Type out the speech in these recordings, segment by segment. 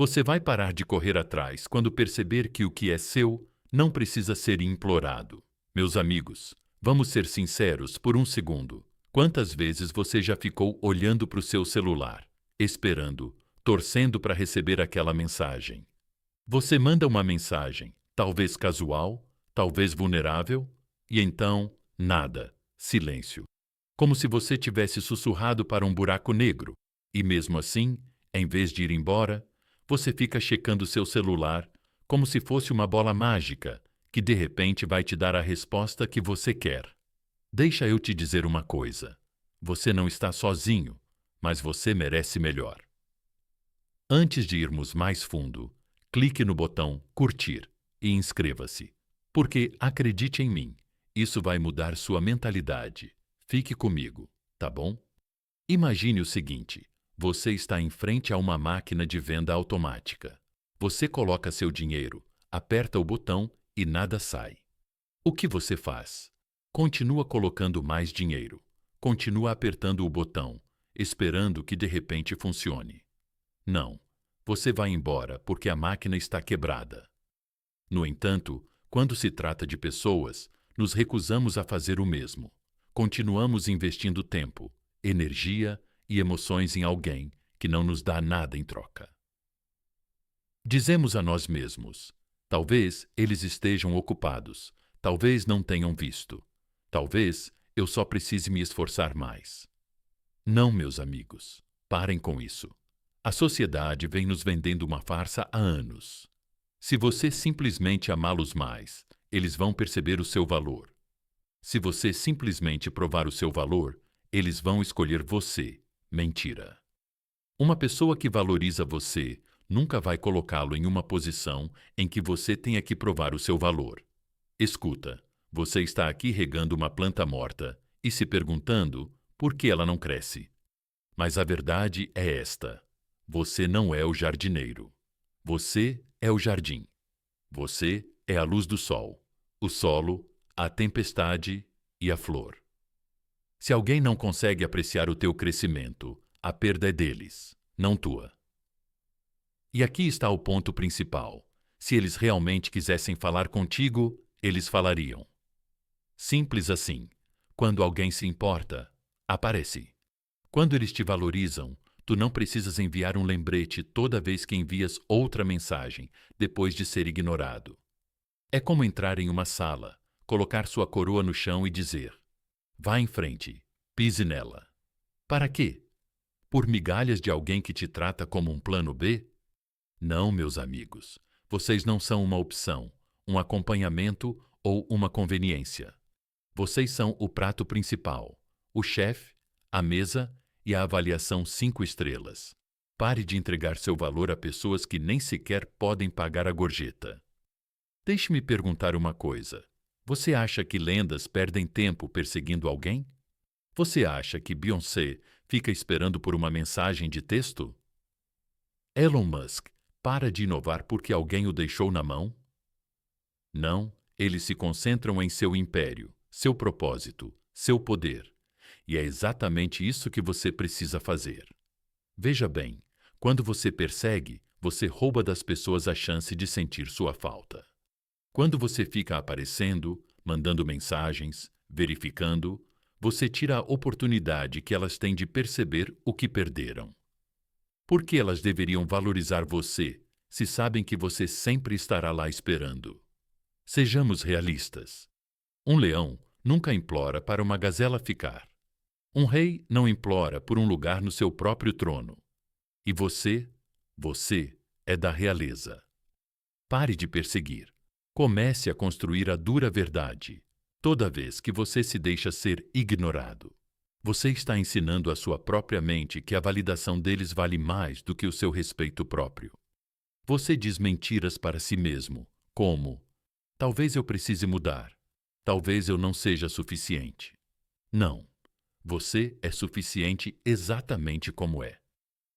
Você vai parar de correr atrás quando perceber que o que é seu não precisa ser implorado. Meus amigos, vamos ser sinceros por um segundo. Quantas vezes você já ficou olhando para o seu celular, esperando, torcendo para receber aquela mensagem? Você manda uma mensagem, talvez casual, talvez vulnerável, e então, nada, silêncio. Como se você tivesse sussurrado para um buraco negro, e mesmo assim, em vez de ir embora, você fica checando seu celular como se fosse uma bola mágica que de repente vai te dar a resposta que você quer. Deixa eu te dizer uma coisa. Você não está sozinho, mas você merece melhor. Antes de irmos mais fundo, clique no botão curtir e inscreva-se. Porque, acredite em mim, isso vai mudar sua mentalidade. Fique comigo, tá bom? Imagine o seguinte: você está em frente a uma máquina de venda automática. Você coloca seu dinheiro, aperta o botão e nada sai. O que você faz? Continua colocando mais dinheiro. Continua apertando o botão, esperando que de repente funcione. Não, você vai embora porque a máquina está quebrada. No entanto, quando se trata de pessoas, nos recusamos a fazer o mesmo. Continuamos investindo tempo, energia e emoções em alguém que não nos dá nada em troca. Dizemos a nós mesmos: talvez eles estejam ocupados, talvez não tenham visto, talvez eu só precise me esforçar mais. Não, meus amigos, parem com isso. A sociedade vem nos vendendo uma farsa há anos. Se você simplesmente amá-los mais, eles vão perceber o seu valor. Se você simplesmente provar o seu valor, eles vão escolher você. Mentira. Uma pessoa que valoriza você nunca vai colocá-lo em uma posição em que você tenha que provar o seu valor. Escuta, você está aqui regando uma planta morta e se perguntando por que ela não cresce. Mas a verdade é esta: você não é o jardineiro. Você é o jardim. Você é a luz do sol, o solo, a tempestade e a flor. Se alguém não consegue apreciar o teu crescimento, a perda é deles, não tua. E aqui está o ponto principal. Se eles realmente quisessem falar contigo, eles falariam. Simples assim. Quando alguém se importa, aparece. Quando eles te valorizam, tu não precisas enviar um lembrete toda vez que envias outra mensagem, depois de ser ignorado. É como entrar em uma sala, colocar sua coroa no chão e dizer: vá em frente, pise nela. Para quê? Por migalhas de alguém que te trata como um plano B? Não, meus amigos. Vocês não são uma opção, um acompanhamento ou uma conveniência. Vocês são o prato principal, o chefe, a mesa e a avaliação 5 estrelas. Pare de entregar seu valor a pessoas que nem sequer podem pagar a gorjeta. Deixe-me perguntar uma coisa. Você acha que lendas perdem tempo perseguindo alguém? Você acha que Beyoncé fica esperando por uma mensagem de texto? Elon Musk para de inovar porque alguém o deixou na mão? Não, eles se concentram em seu império, seu propósito, seu poder. E é exatamente isso que você precisa fazer. Veja bem, quando você persegue, você rouba das pessoas a chance de sentir sua falta. Quando você fica aparecendo, mandando mensagens, verificando, você tira a oportunidade que elas têm de perceber o que perderam. Por que elas deveriam valorizar você, se sabem que você sempre estará lá esperando? Sejamos realistas. Um leão nunca implora para uma gazela ficar. Um rei não implora por um lugar no seu próprio trono. E você é da realeza. Pare de perseguir. Comece a construir a dura verdade. Toda vez que você se deixa ser ignorado, você está ensinando à sua própria mente que a validação deles vale mais do que o seu respeito próprio. Você diz mentiras para si mesmo, como: talvez eu precise mudar, talvez eu não seja suficiente. Não, você é suficiente exatamente como é.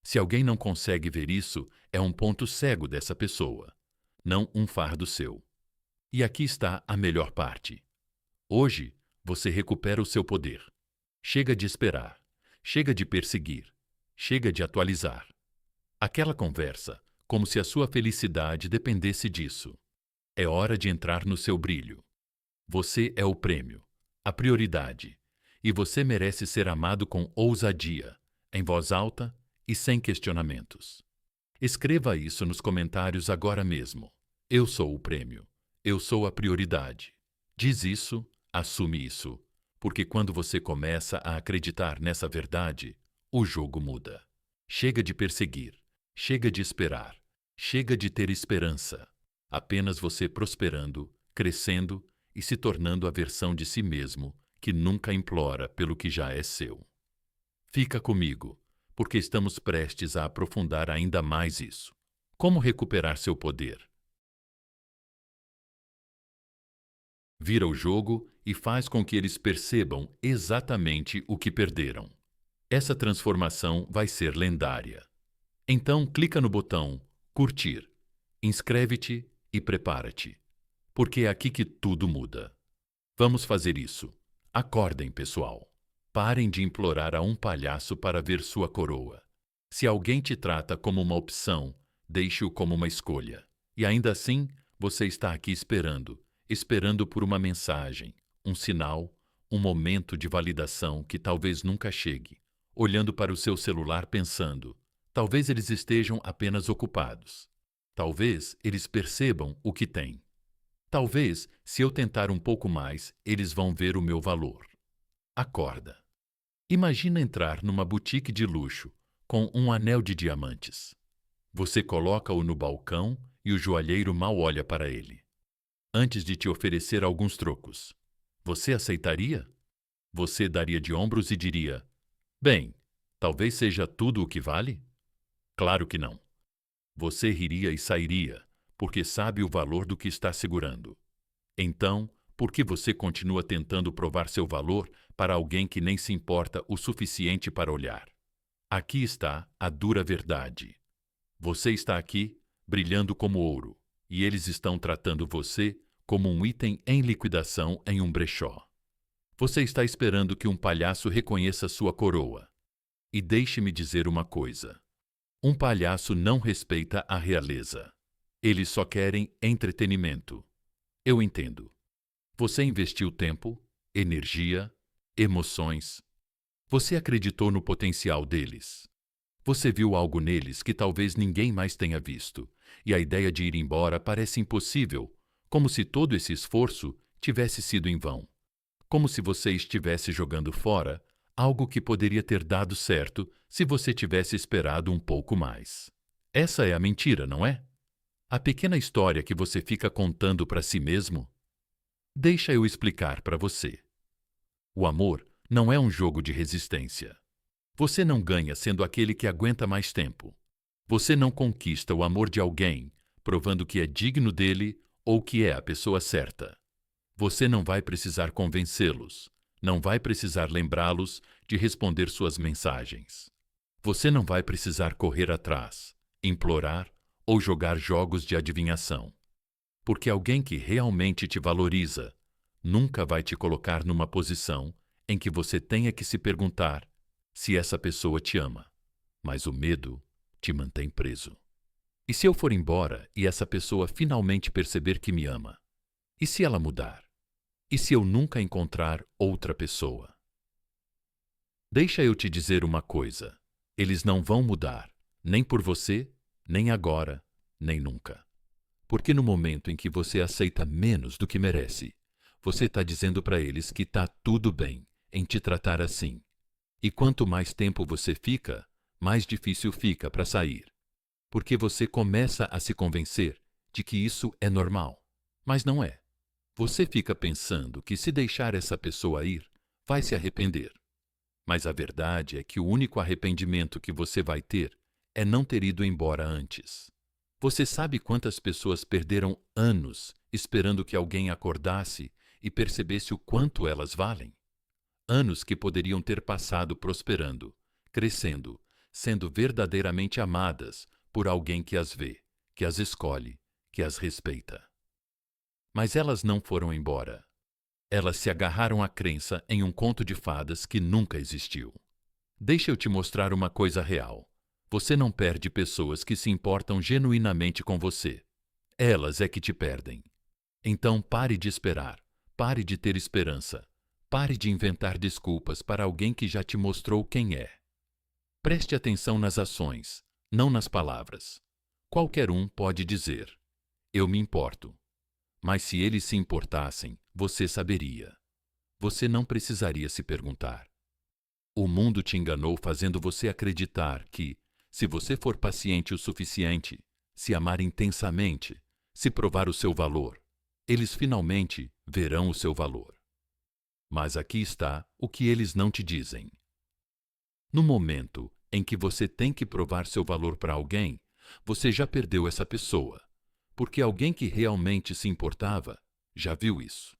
Se alguém não consegue ver isso, é um ponto cego dessa pessoa, não um fardo seu. E aqui está a melhor parte. Hoje, você recupera o seu poder. Chega de esperar. Chega de perseguir. Chega de atualizar. Aquela conversa, como se a sua felicidade dependesse disso. É hora de entrar no seu brilho. Você é o prêmio, a prioridade, e você merece ser amado com ousadia, em voz alta e sem questionamentos. Escreva isso nos comentários agora mesmo. Eu sou o prêmio. Eu sou a prioridade. Diz isso, assume isso, porque quando você começa a acreditar nessa verdade, o jogo muda. Chega de perseguir, chega de esperar, chega de ter esperança. Apenas você prosperando, crescendo e se tornando a versão de si mesmo que nunca implora pelo que já é seu. Fica comigo, porque estamos prestes a aprofundar ainda mais isso. Como recuperar seu poder? Vira o jogo e faz com que eles percebam exatamente o que perderam. Essa transformação vai ser lendária. Então, clica no botão curtir, inscreve-te e prepara-te, porque é aqui que tudo muda. Vamos fazer isso. Acordem, pessoal. Parem de implorar a um palhaço para ver sua coroa. Se alguém te trata como uma opção, deixe-o como uma escolha. E ainda assim, você está aqui esperando por uma mensagem, um sinal, um momento de validação que talvez nunca chegue, olhando para o seu celular pensando, talvez eles estejam apenas ocupados. Talvez eles percebam o que têm. Talvez, se eu tentar um pouco mais, eles vão ver o meu valor. Acorda. Imagina entrar numa boutique de luxo com um anel de diamantes. Você coloca-o no balcão e o joalheiro mal olha para ele. Antes de te oferecer alguns trocos, você aceitaria? Você daria de ombros e diria: bem, talvez seja tudo o que vale? Claro que não. Você riria e sairia, porque sabe o valor do que está segurando. Então, por que você continua tentando provar seu valor para alguém que nem se importa o suficiente para olhar? Aqui está a dura verdade. Você está aqui, brilhando como ouro, e eles estão tratando você como um item em liquidação em um brechó. Você está esperando que um palhaço reconheça sua coroa. E deixe-me dizer uma coisa. Um palhaço não respeita a realeza. Eles só querem entretenimento. Eu entendo. Você investiu tempo, energia, emoções. Você acreditou no potencial deles. Você viu algo neles que talvez ninguém mais tenha visto, e a ideia de ir embora parece impossível, como se todo esse esforço tivesse sido em vão. Como se você estivesse jogando fora algo que poderia ter dado certo se você tivesse esperado um pouco mais. Essa é a mentira, não é? A pequena história que você fica contando para si mesmo? Deixa eu explicar para você. O amor não é um jogo de resistência. Você não ganha sendo aquele que aguenta mais tempo. Você não conquista o amor de alguém provando que é digno dele ou que é a pessoa certa. Você não vai precisar convencê-los, não vai precisar lembrá-los de responder suas mensagens. Você não vai precisar correr atrás, implorar ou jogar jogos de adivinhação. Porque alguém que realmente te valoriza nunca vai te colocar numa posição em que você tenha que se perguntar se essa pessoa te ama, mas o medo te mantém preso. E se eu for embora e essa pessoa finalmente perceber que me ama? E se ela mudar? E se eu nunca encontrar outra pessoa? Deixa eu te dizer uma coisa. Eles não vão mudar, nem por você, nem agora, nem nunca. Porque no momento em que você aceita menos do que merece, você está dizendo para eles que está tudo bem em te tratar assim. E quanto mais tempo você fica, mais difícil fica para sair. Porque você começa a se convencer de que isso é normal. Mas não é. Você fica pensando que se deixar essa pessoa ir, vai se arrepender. Mas a verdade é que o único arrependimento que você vai ter é não ter ido embora antes. Você sabe quantas pessoas perderam anos esperando que alguém acordasse e percebesse o quanto elas valem? Anos que poderiam ter passado prosperando, crescendo, sendo verdadeiramente amadas por alguém que as vê, que as escolhe, que as respeita. Mas elas não foram embora. Elas se agarraram à crença em um conto de fadas que nunca existiu. Deixa eu te mostrar uma coisa real. Você não perde pessoas que se importam genuinamente com você. Elas é que te perdem. Então pare de esperar, pare de ter esperança, pare de inventar desculpas para alguém que já te mostrou quem é. Preste atenção nas ações, não nas palavras. Qualquer um pode dizer: eu me importo. Mas se eles se importassem, você saberia. Você não precisaria se perguntar. O mundo te enganou fazendo você acreditar que, se você for paciente o suficiente, se amar intensamente, se provar o seu valor, eles finalmente verão o seu valor. Mas aqui está o que eles não te dizem. No momento em que você tem que provar seu valor para alguém, você já perdeu essa pessoa, porque alguém que realmente se importava já viu isso.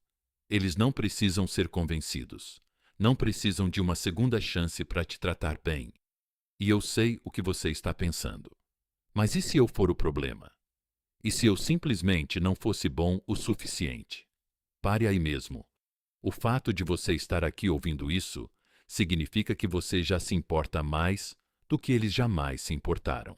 Eles não precisam ser convencidos, não precisam de uma segunda chance para te tratar bem. E eu sei o que você está pensando. Mas e se eu for o problema? E se eu simplesmente não fosse bom o suficiente? Pare aí mesmo. O fato de você estar aqui ouvindo isso significa que você já se importa mais do que eles jamais se importaram.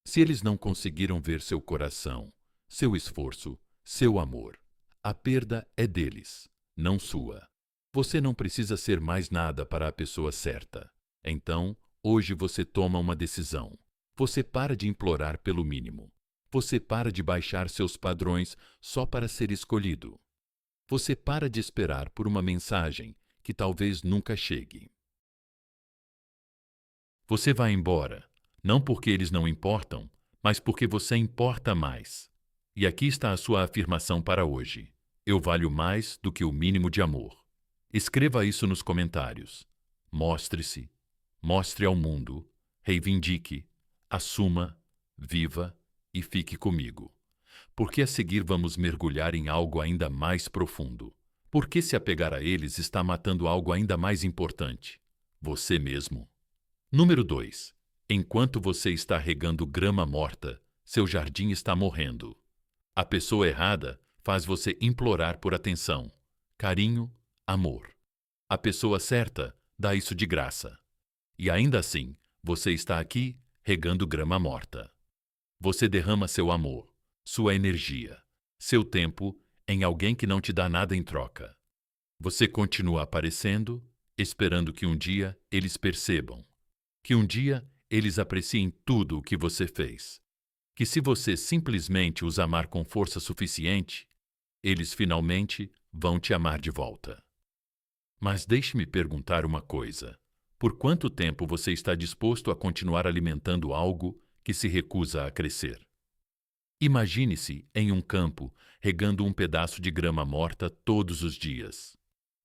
Se eles não conseguiram ver seu coração, seu esforço, seu amor, a perda é deles, não sua. Você não precisa ser mais nada para a pessoa certa. Então, hoje você toma uma decisão. Você para de implorar pelo mínimo. Você para de baixar seus padrões só para ser escolhido. Você para de esperar por uma mensagem que talvez nunca chegue. Você vai embora, não porque eles não importam, mas porque você importa mais. E aqui está a sua afirmação para hoje. Eu valho mais do que o mínimo de amor. Escreva isso nos comentários. Mostre-se, mostre ao mundo, reivindique, assuma, viva e fique comigo. Porque a seguir vamos mergulhar em algo ainda mais profundo. Porque se apegar a eles está matando algo ainda mais importante: você mesmo. Número 2. Enquanto você está regando grama morta, seu jardim está morrendo. A pessoa errada faz você implorar por atenção, carinho, amor. A pessoa certa dá isso de graça. E ainda assim, você está aqui regando grama morta. Você derrama seu amor, sua energia, seu tempo em alguém que não te dá nada em troca. Você continua aparecendo, esperando que um dia eles percebam, que um dia eles apreciem tudo o que você fez, que se você simplesmente os amar com força suficiente, eles finalmente vão te amar de volta. Mas deixe-me perguntar uma coisa: por quanto tempo você está disposto a continuar alimentando algo que se recusa a crescer? Imagine-se em um campo regando um pedaço de grama morta todos os dias.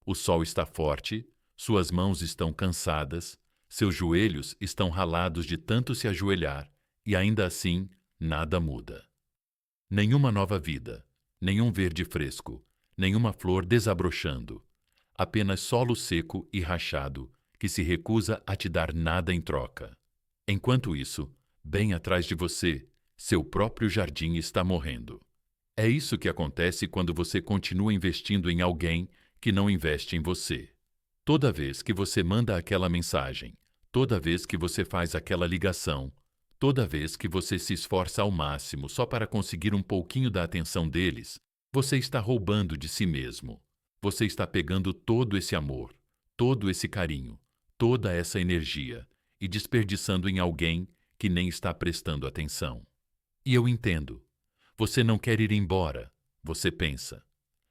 O sol está forte, suas mãos estão cansadas, seus joelhos estão ralados de tanto se ajoelhar, e ainda assim nada muda. Nenhuma nova vida, nenhum verde fresco, nenhuma flor desabrochando, apenas solo seco e rachado que se recusa a te dar nada em troca. Enquanto isso, bem atrás de você, seu próprio jardim está morrendo. É isso que acontece quando você continua investindo em alguém que não investe em você. Toda vez que você manda aquela mensagem, toda vez que você faz aquela ligação, toda vez que você se esforça ao máximo só para conseguir um pouquinho da atenção deles, você está roubando de si mesmo. Você está pegando todo esse amor, todo esse carinho, toda essa energia e desperdiçando em alguém que nem está prestando atenção. E eu entendo. Você não quer ir embora, você pensa.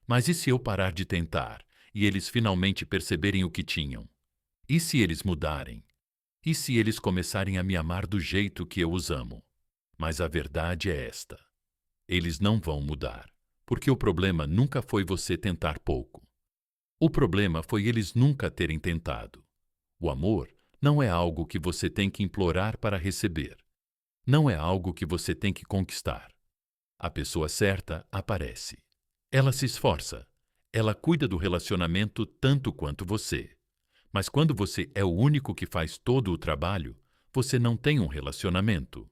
Mas e se eu parar de tentar e eles finalmente perceberem o que tinham? E se eles mudarem? E se eles começarem a me amar do jeito que eu os amo? Mas a verdade é esta: eles não vão mudar, porque o problema nunca foi você tentar pouco. O problema foi eles nunca terem tentado. O amor não é algo que você tem que implorar para receber. Não é algo que você tem que conquistar. A pessoa certa aparece. Ela se esforça. Ela cuida do relacionamento tanto quanto você. Mas quando você é o único que faz todo o trabalho, você não tem um relacionamento.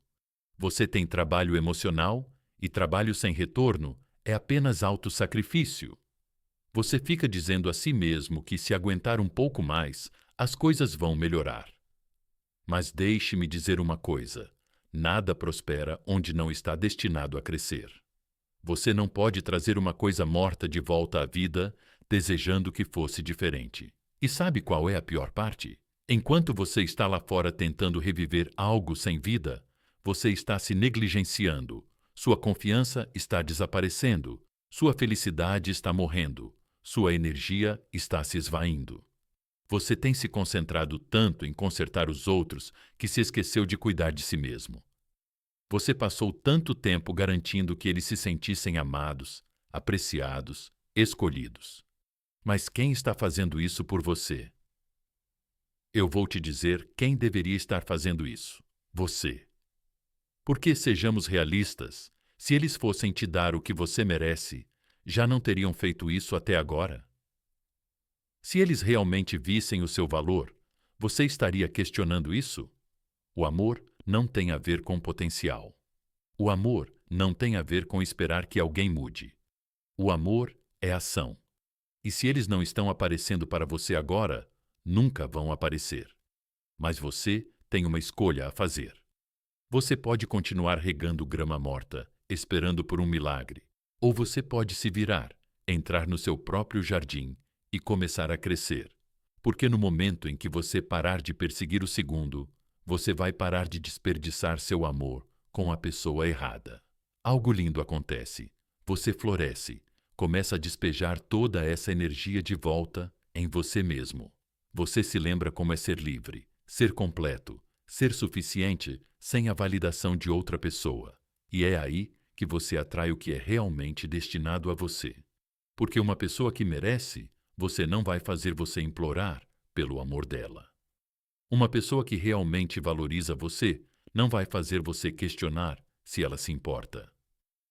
Você tem trabalho emocional e trabalho sem retorno é apenas autossacrifício. Você fica dizendo a si mesmo que se aguentar um pouco mais, as coisas vão melhorar. Mas deixe-me dizer uma coisa: nada prospera onde não está destinado a crescer. Você não pode trazer uma coisa morta de volta à vida, desejando que fosse diferente. E sabe qual é a pior parte? Enquanto você está lá fora tentando reviver algo sem vida, você está se negligenciando, sua confiança está desaparecendo, sua felicidade está morrendo, sua energia está se esvaindo. Você tem se concentrado tanto em consertar os outros que se esqueceu de cuidar de si mesmo. Você passou tanto tempo garantindo que eles se sentissem amados, apreciados, escolhidos. Mas quem está fazendo isso por você? Eu vou te dizer quem deveria estar fazendo isso: você. Porque sejamos realistas, se eles fossem te dar o que você merece, já não teriam feito isso até agora? Se eles realmente vissem o seu valor, você estaria questionando isso? O amor não tem a ver com potencial. O amor não tem a ver com esperar que alguém mude. O amor é ação. E se eles não estão aparecendo para você agora, nunca vão aparecer. Mas você tem uma escolha a fazer. Você pode continuar regando grama morta, esperando por um milagre, ou você pode se virar, entrar no seu próprio jardim e começar a crescer. Porque no momento em que você parar de perseguir o segundo, você vai parar de desperdiçar seu amor com a pessoa errada. Algo lindo acontece. Você floresce, começa a despejar toda essa energia de volta em você mesmo. Você se lembra como é ser livre, ser completo, ser suficiente sem a validação de outra pessoa. E é aí que você atrai o que é realmente destinado a você. Porque uma pessoa que merece, você não vai fazer você implorar pelo amor dela. Uma pessoa que realmente valoriza você não vai fazer você questionar se ela se importa.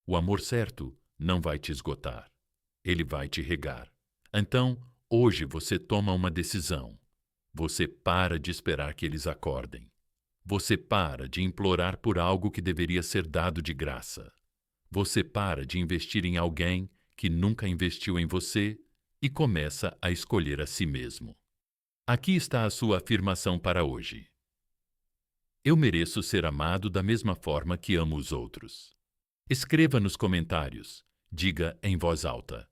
O amor certo não vai te esgotar. Ele vai te regar. Então, hoje você toma uma decisão. Você para de esperar que eles acordem. Você para de implorar por algo que deveria ser dado de graça. Você para de investir em alguém que nunca investiu em você e começa a escolher a si mesmo. Aqui está a sua afirmação para hoje. Eu mereço ser amado da mesma forma que amo os outros. Escreva nos comentários, diga em voz alta.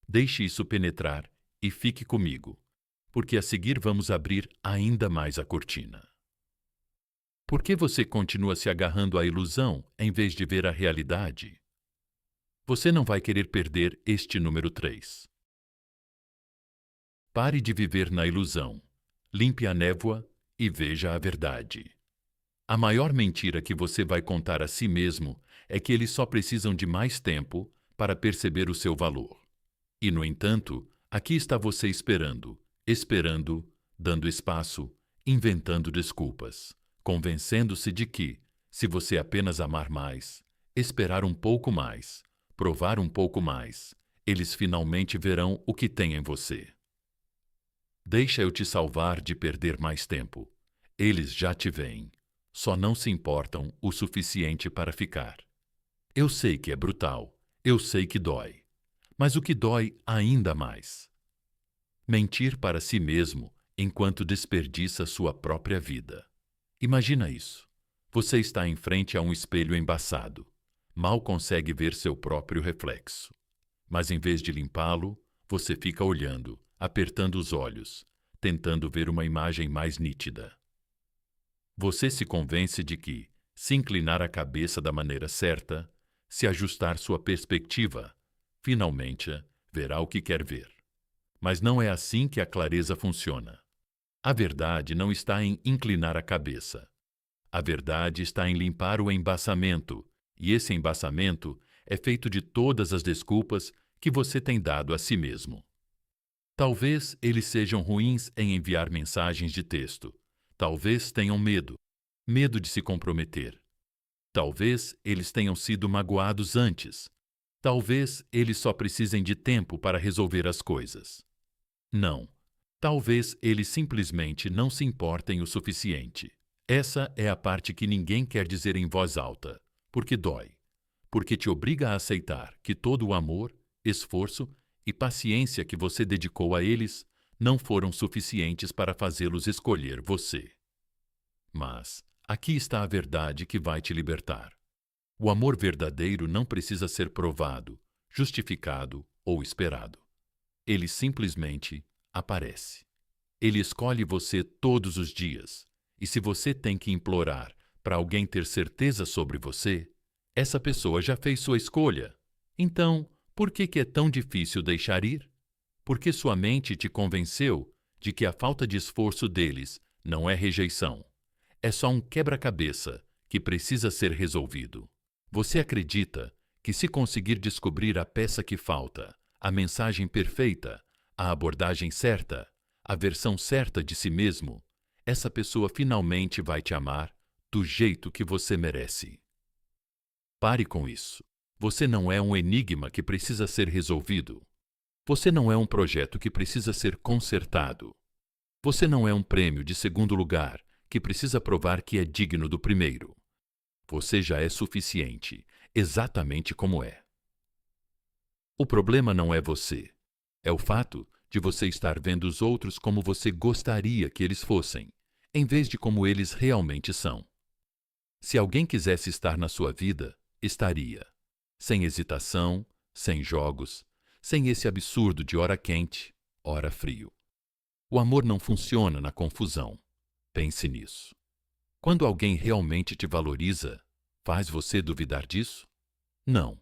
Deixe isso penetrar e fique comigo, porque a seguir vamos abrir ainda mais a cortina. Por que você continua se agarrando à ilusão em vez de ver a realidade? Você não vai querer perder este número 3. Pare de viver na ilusão. Limpe a névoa e veja a verdade. A maior mentira que você vai contar a si mesmo é que eles só precisam de mais tempo para perceber o seu valor. E, no entanto, aqui está você esperando, dando espaço, inventando desculpas, convencendo-se de que, se você apenas amar mais, esperar um pouco mais, provar um pouco mais, eles finalmente verão o que tem em você. Deixa eu te salvar de perder mais tempo. Eles já te veem. Só não se importam o suficiente para ficar. Eu sei que é brutal, eu sei que dói. Mas o que dói ainda mais? Mentir para si mesmo enquanto desperdiça sua própria vida. Imagina isso. Você está em frente a um espelho embaçado. Mal consegue ver seu próprio reflexo. Mas em vez de limpá-lo, você fica olhando, apertando os olhos, tentando ver uma imagem mais nítida. Você se convence de que, se inclinar a cabeça da maneira certa, se ajustar sua perspectiva, finalmente verá o que quer ver. Mas não é assim que a clareza funciona. A verdade não está em inclinar a cabeça. A verdade está em limpar o embaçamento, e esse embaçamento é feito de todas as desculpas que você tem dado a si mesmo. Talvez eles sejam ruins em enviar mensagens de texto. Talvez tenham medo de se comprometer. Talvez eles tenham sido magoados antes. Talvez eles só precisem de tempo para resolver as coisas. Não. Talvez eles simplesmente não se importem o suficiente. Essa é a parte que ninguém quer dizer em voz alta, porque dói. Porque te obriga a aceitar que todo o amor, esforço e paciência que você dedicou a eles não foram suficientes para fazê-los escolher você. Mas aqui está a verdade que vai te libertar. O amor verdadeiro não precisa ser provado, justificado ou esperado. Ele simplesmente aparece. Ele escolhe você todos os dias. E se você tem que implorar para alguém ter certeza sobre você, essa pessoa já fez sua escolha. Então, por que é tão difícil deixar ir? Porque sua mente te convenceu de que a falta de esforço deles não é rejeição. É só um quebra-cabeça que precisa ser resolvido. Você acredita que se conseguir descobrir a peça que falta, a mensagem perfeita, a abordagem certa, a versão certa de si mesmo, essa pessoa finalmente vai te amar do jeito que você merece. Pare com isso. Você não é um enigma que precisa ser resolvido. Você não é um projeto que precisa ser consertado. Você não é um prêmio de segundo lugar que precisa provar que é digno do primeiro. Você já é suficiente, exatamente como é. O problema não é você. É o fato de você estar vendo os outros como você gostaria que eles fossem, em vez de como eles realmente são. Se alguém quisesse estar na sua vida, estaria. Sem hesitação, sem jogos, sem esse absurdo de hora quente, hora frio. O amor não funciona na confusão. Pense nisso. Quando alguém realmente te valoriza, faz você duvidar disso? Não,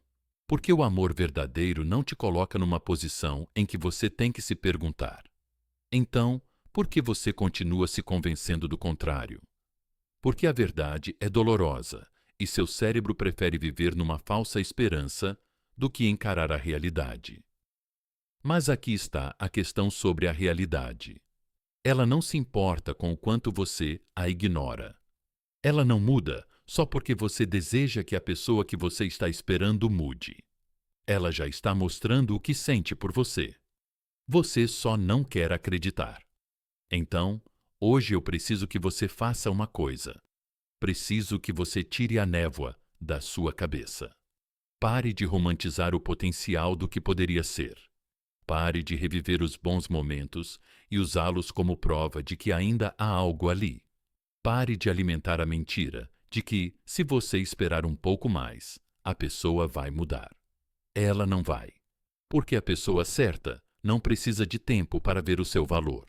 porque o amor verdadeiro não te coloca numa posição em que você tem que se perguntar: então, por que você continua se convencendo do contrário? Porque a verdade é dolorosa e seu cérebro prefere viver numa falsa esperança do que encarar a realidade. Mas aqui está a questão sobre a realidade. Ela não se importa com o quanto você a ignora. Ela não muda só porque você deseja que a pessoa que você está esperando mude. Ela já está mostrando o que sente por você. Você só não quer acreditar. Então, hoje eu preciso que você faça uma coisa. Preciso que você tire a névoa da sua cabeça. Pare de romantizar o potencial do que poderia ser. Pare de reviver os bons momentos e usá-los como prova de que ainda há algo ali. Pare de alimentar a mentira de que, se você esperar um pouco mais, a pessoa vai mudar. Ela não vai. Porque a pessoa certa não precisa de tempo para ver o seu valor.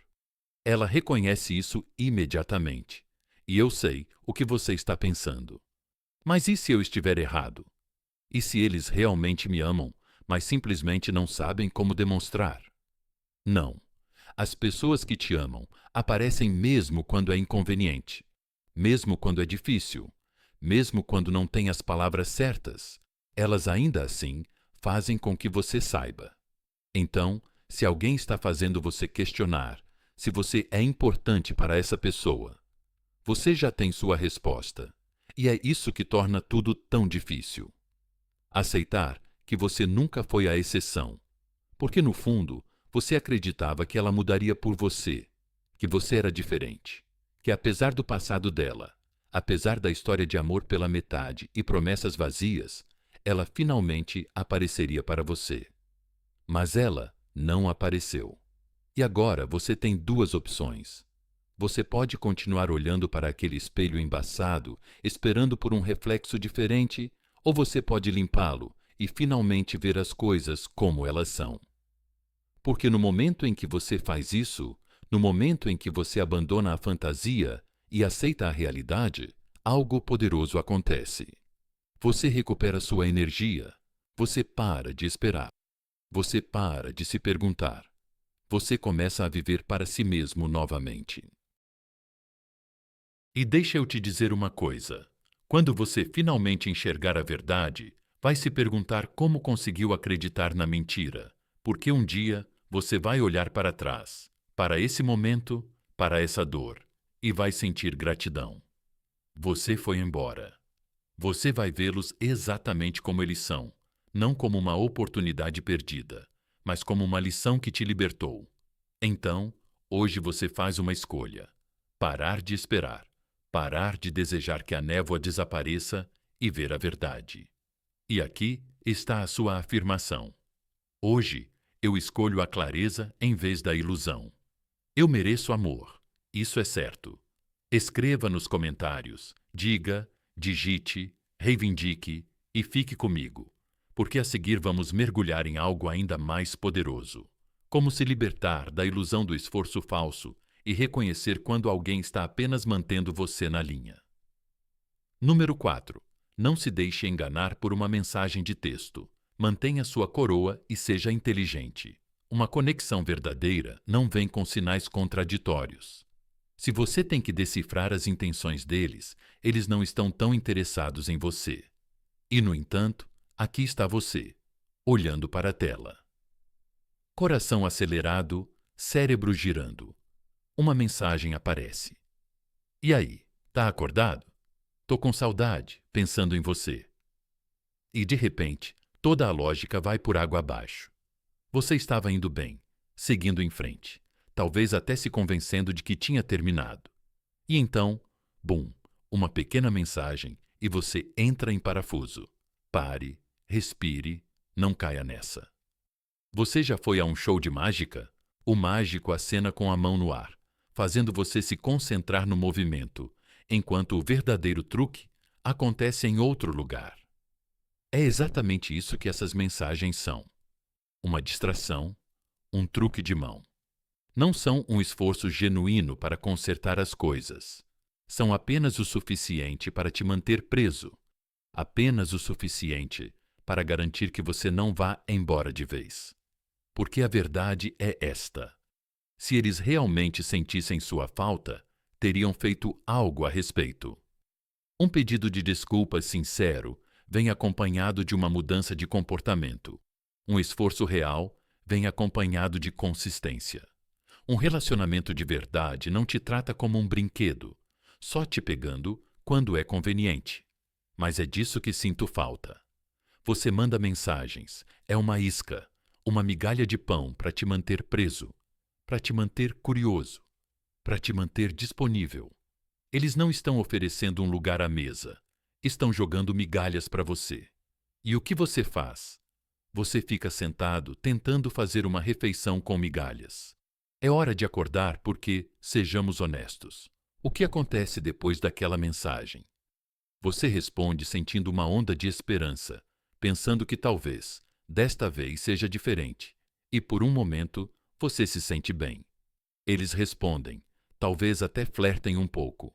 Ela reconhece isso imediatamente. E eu sei o que você está pensando. Mas e se eu estiver errado? E se eles realmente me amam, mas simplesmente não sabem como demonstrar? Não. As pessoas que te amam aparecem mesmo quando é inconveniente, mesmo quando é difícil, mesmo quando não tem as palavras certas. Elas ainda assim fazem com que você saiba. Então, se alguém está fazendo você questionar se você é importante para essa pessoa, você já tem sua resposta. E é isso que torna tudo tão difícil. Aceitar que você nunca foi a exceção. Porque, no fundo, você acreditava que ela mudaria por você, que você era diferente, que apesar do passado dela, apesar da história de amor pela metade e promessas vazias, ela finalmente apareceria para você. Mas ela não apareceu. E agora você tem duas opções. Você pode continuar olhando para aquele espelho embaçado, esperando por um reflexo diferente, ou você pode limpá-lo e finalmente ver as coisas como elas são. Porque no momento em que você faz isso, no momento em que você abandona a fantasia e aceita a realidade, algo poderoso acontece. Você recupera sua energia. Você para de esperar. Você para de se perguntar. Você começa a viver para si mesmo novamente. E deixa eu te dizer uma coisa. Quando você finalmente enxergar a verdade, vai se perguntar como conseguiu acreditar na mentira, porque um dia você vai olhar para trás, para esse momento, para essa dor, e vai sentir gratidão. Você foi embora. Você vai vê-los exatamente como eles são, não como uma oportunidade perdida, mas como uma lição que te libertou. Então, hoje você faz uma escolha: parar de esperar, parar de desejar que a névoa desapareça e ver a verdade. E aqui está a sua afirmação. Hoje, eu escolho a clareza em vez da ilusão. Eu mereço amor, isso é certo. Escreva nos comentários, diga, digite, reivindique e fique comigo, porque a seguir vamos mergulhar em algo ainda mais poderoso. Como se libertar da ilusão do esforço falso e reconhecer quando alguém está apenas mantendo você na linha. Número 4. Não se deixe enganar por uma mensagem de texto. Mantenha sua coroa e seja inteligente. Uma conexão verdadeira não vem com sinais contraditórios. Se você tem que decifrar as intenções deles, eles não estão tão interessados em você. E, no entanto, aqui está você, olhando para a tela. Coração acelerado, cérebro girando. Uma mensagem aparece. E aí, tá acordado? Tô com saudade, pensando em você. E, de repente, toda a lógica vai por água abaixo. Você estava indo bem, seguindo em frente, talvez até se convencendo de que tinha terminado. E então, bum, uma pequena mensagem e você entra em parafuso. Pare, respire, não caia nessa. Você já foi a um show de mágica? O mágico acena com a mão no ar, fazendo você se concentrar no movimento, enquanto o verdadeiro truque acontece em outro lugar. É exatamente isso que essas mensagens são. Uma distração, um truque de mão. Não são um esforço genuíno para consertar as coisas. São apenas o suficiente para te manter preso. Apenas o suficiente para garantir que você não vá embora de vez. Porque a verdade é esta. Se eles realmente sentissem sua falta, teriam feito algo a respeito. Um pedido de desculpas sincero vem acompanhado de uma mudança de comportamento. Um esforço real vem acompanhado de consistência. Um relacionamento de verdade não te trata como um brinquedo, só te pegando quando é conveniente. Mas é disso que sinto falta. Você manda mensagens, é uma isca, uma migalha de pão para te manter preso, para te manter curioso, para te manter disponível. Eles não estão oferecendo um lugar à mesa, estão jogando migalhas para você. E o que você faz? Você fica sentado tentando fazer uma refeição com migalhas. É hora de acordar porque, sejamos honestos, o que acontece depois daquela mensagem? Você responde sentindo uma onda de esperança, pensando que talvez, desta vez, seja diferente, e por um momento você se sente bem. Eles respondem, talvez até flertem um pouco.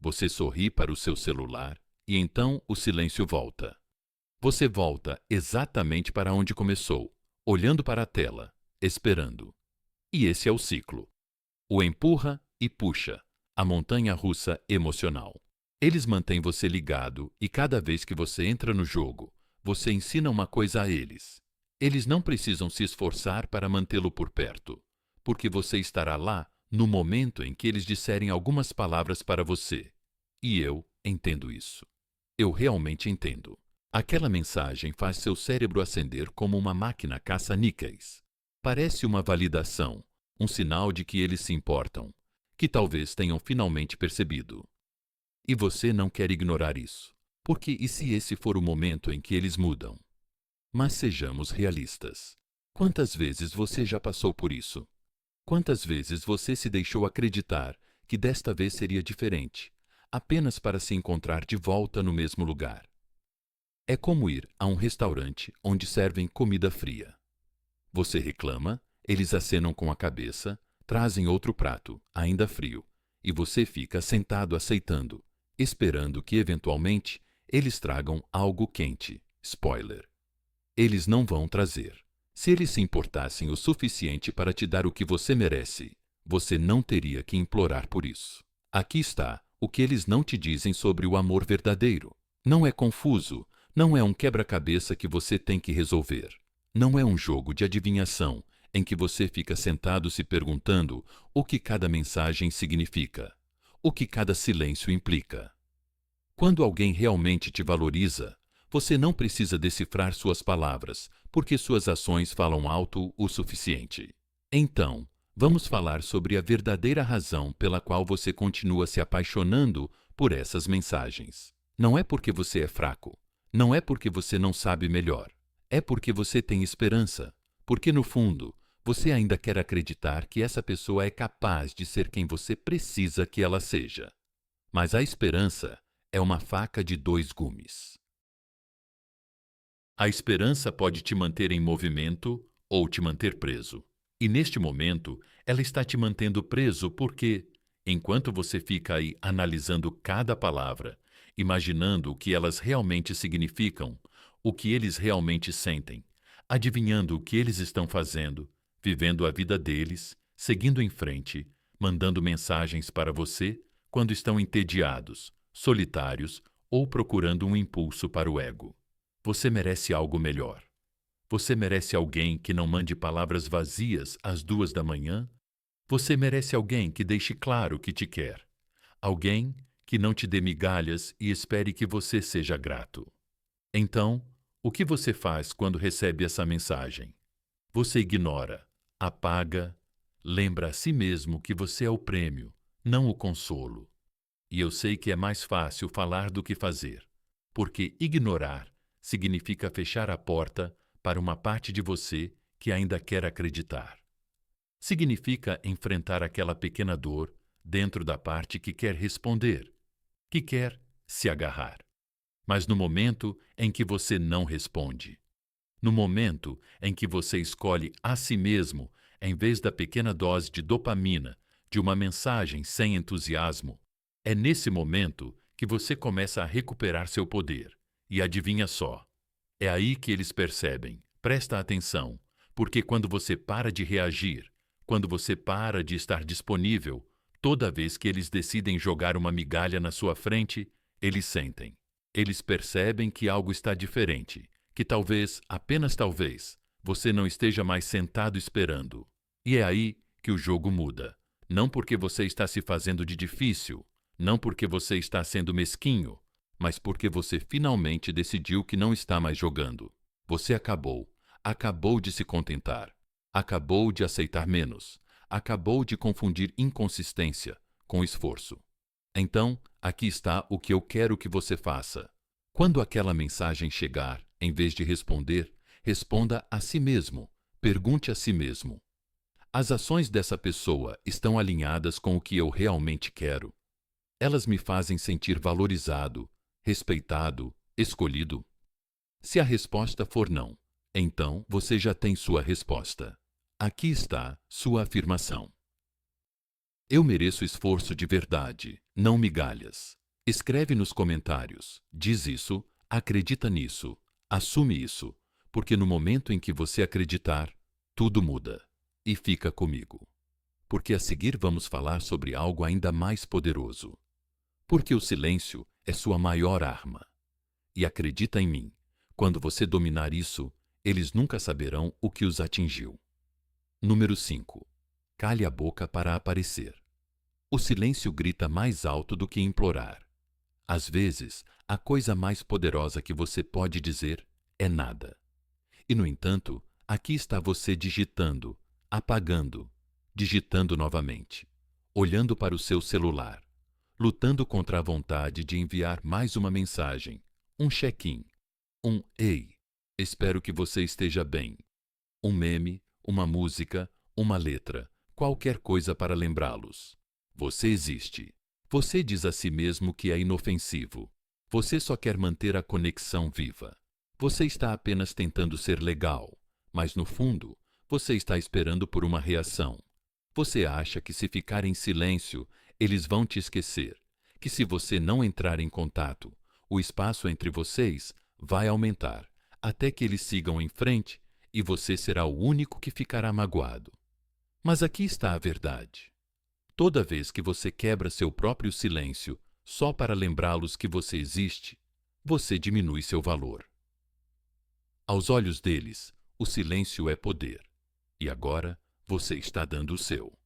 Você sorri para o seu celular e então o silêncio volta. Você volta exatamente para onde começou, olhando para a tela, esperando. E esse é o ciclo. O empurra e puxa, a montanha-russa emocional. Eles mantêm você ligado e cada vez que você entra no jogo, você ensina uma coisa a eles. Eles não precisam se esforçar para mantê-lo por perto, porque você estará lá no momento em que eles disserem algumas palavras para você. E eu entendo isso. Eu realmente entendo. Aquela mensagem faz seu cérebro acender como uma máquina caça-níqueis. Parece uma validação, um sinal de que eles se importam, que talvez tenham finalmente percebido. E você não quer ignorar isso, porque e se esse for o momento em que eles mudam? Mas sejamos realistas. Quantas vezes você já passou por isso? Quantas vezes você se deixou acreditar que desta vez seria diferente, apenas para se encontrar de volta no mesmo lugar? É como ir a um restaurante onde servem comida fria. Você reclama, eles acenam com a cabeça, trazem outro prato, ainda frio, e você fica sentado aceitando, esperando que, eventualmente, eles tragam algo quente. Spoiler. Eles não vão trazer. Se eles se importassem o suficiente para te dar o que você merece, você não teria que implorar por isso. Aqui está o que eles não te dizem sobre o amor verdadeiro. Não é confuso, não é um quebra-cabeça que você tem que resolver. Não é um jogo de adivinhação em que você fica sentado se perguntando o que cada mensagem significa, o que cada silêncio implica. Quando alguém realmente te valoriza, você não precisa decifrar suas palavras, porque suas ações falam alto o suficiente. Então, vamos falar sobre a verdadeira razão pela qual você continua se apaixonando por essas mensagens. Não é porque você é fraco, não é porque você não sabe melhor. É porque você tem esperança, porque no fundo, Você ainda quer acreditar que essa pessoa é capaz de ser quem você precisa que ela seja. Mas a esperança é uma faca de dois gumes. A esperança pode te manter em movimento ou te manter preso. E neste momento, ela está te mantendo preso porque, enquanto você fica aí analisando cada palavra, imaginando o que elas realmente significam, o que eles realmente sentem, adivinhando o que eles estão fazendo, vivendo a vida deles, seguindo em frente, mandando mensagens para você quando estão entediados, solitários ou procurando um impulso para o ego. Você merece algo melhor. Você merece alguém que não mande palavras vazias às 2 da manhã. Você merece alguém que deixe claro que te quer. Alguém que não te dê migalhas e espere que você seja grato. Então, o que você faz quando recebe essa mensagem? Você ignora, apaga, lembra a si mesmo que você é o prêmio, não o consolo. E eu sei que é mais fácil falar do que fazer, porque ignorar significa fechar a porta para uma parte de você que ainda quer acreditar. Significa enfrentar aquela pequena dor dentro da parte que quer responder, que quer se agarrar. Mas no momento em que você não responde, no momento em que você escolhe a si mesmo, em vez da pequena dose de dopamina de uma mensagem sem entusiasmo, é nesse momento que você começa a recuperar seu poder. E adivinha só, é aí que eles percebem. Presta atenção, porque quando você para de reagir, quando você para de estar disponível, toda vez que eles decidem jogar uma migalha na sua frente, eles sentem. Eles percebem que algo está diferente, que talvez, apenas talvez, você não esteja mais sentado esperando. E é aí que o jogo muda. Não porque você está se fazendo de difícil, não porque você está sendo mesquinho, mas porque você finalmente decidiu que não está mais jogando. Você acabou de se contentar, acabou de aceitar menos, acabou de confundir inconsistência com esforço. Então, aqui está o que eu quero que você faça. Quando aquela mensagem chegar, em vez de responder, responda a si mesmo, pergunte a si mesmo: as ações dessa pessoa estão alinhadas com o que eu realmente quero? Elas me fazem sentir valorizado, respeitado, escolhido? Se a resposta for não, então você já tem sua resposta. Aqui está sua afirmação. Eu mereço esforço de verdade, não migalhas. Escreve nos comentários, diz isso, acredita nisso, assume isso, porque no momento em que você acreditar, tudo muda. E fica comigo. Porque a seguir vamos falar sobre algo ainda mais poderoso. Porque o silêncio é sua maior arma. E acredita em mim, quando você dominar isso, eles nunca saberão o que os atingiu. Número 5. Cale a boca para aparecer. O silêncio grita mais alto do que implorar. Às vezes, a coisa mais poderosa que você pode dizer é nada. E, no entanto, aqui está você digitando, apagando, digitando novamente, olhando para o seu celular, lutando contra a vontade de enviar mais uma mensagem, um check-in, um "Ei, espero que você esteja bem", um meme, uma música, uma letra, qualquer coisa para lembrá-los. Você existe. Você diz a si mesmo que é inofensivo. Você só quer manter a conexão viva. Você está apenas tentando ser legal, mas no fundo, você está esperando por uma reação. Você acha que se ficar em silêncio, eles vão te esquecer, que se você não entrar em contato, o espaço entre vocês vai aumentar, até que eles sigam em frente e você será o único que ficará magoado. Mas aqui está a verdade. Toda vez que você quebra seu próprio silêncio só para lembrá-los que você existe, você diminui seu valor. Aos olhos deles, o silêncio é poder. E agora, você está dando o seu.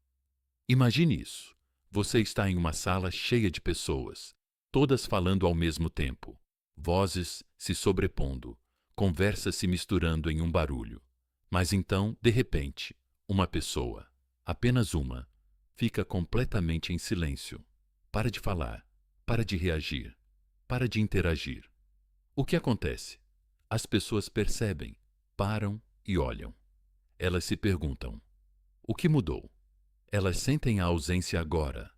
Imagine isso. Você está em uma sala cheia de pessoas, todas falando ao mesmo tempo, vozes se sobrepondo, conversas se misturando em um barulho. Mas então, de repente, uma pessoa, apenas uma, fica completamente em silêncio. Para de falar, para de reagir, para de interagir. O que acontece? As pessoas percebem, param e olham. Elas se perguntam: O que mudou? Elas sentem a ausência agora.